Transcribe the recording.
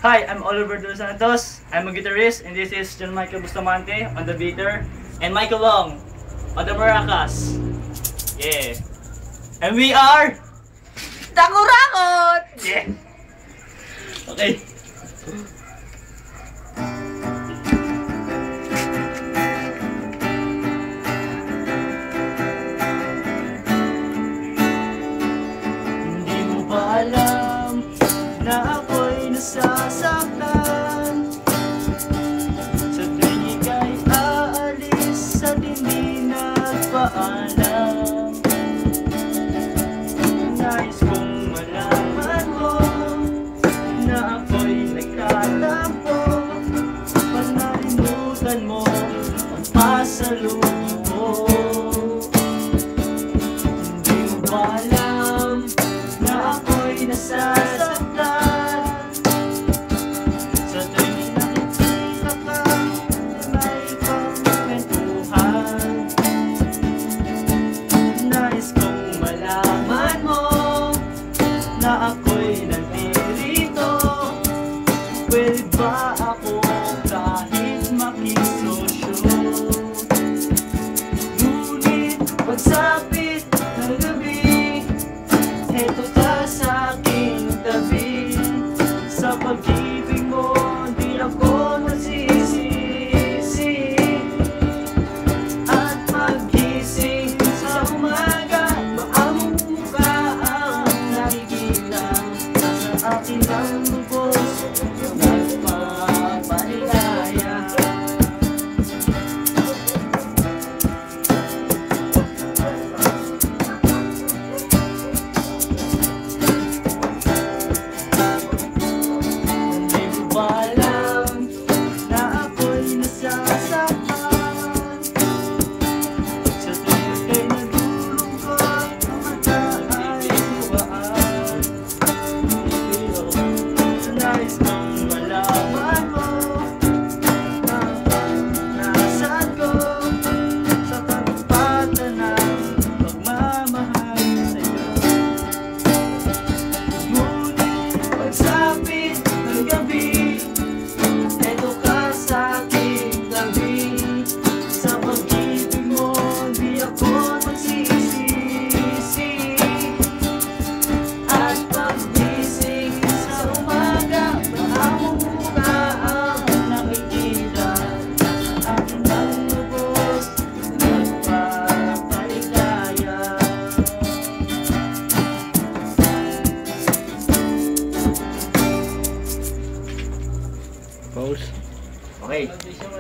Hi, I'm Oliver Dos Santos. I'm a guitarist, and this is John Michael Bustamante on the beater, and Michael Long on the maracas. Yeah. And we are Takurakot! Yeah. Okay. Hindi mo ba alam na ako'y nasasaktan? Sa tuwing ika'y aalis, sa di nagpaalam. Nais kong malaman mo na ako'y nagtatampo, pag nalimutan mo ang pasalubong. Hindi mo ba alam na ako'y nasasaktan? Sa tuwing nakikita ka, may pagkwentuhan. Nais kong malaman mo na ako'y nandirito. Pwede ba ako kahit makisosyo? Ngunit pagsapit ng gabi, heto ka sa aking tabi. Sa pag-ibig mo, di ako masisisi. At paggising sa umaga, maamong mukha ang nakikita. Sa akin ang lubos, nagpapaligaya. Hindi mo ba alam na ako'y nasasaktan? Sa tuwing kay nalulungkot, mata ay luwaan. Pero nais kong malaman mo na nasaan ko sa katapatan ng pagmamahal sa'yo. Ngunit pagsapit ng gabi, eto ka sa aking tabi. Sa pag-ibig mo, di ako magsisisi. At paggising sa umaga, maamong mukha ang nakikita. Sa akin ang lubos, nagpapaligaya. Pause. Okay.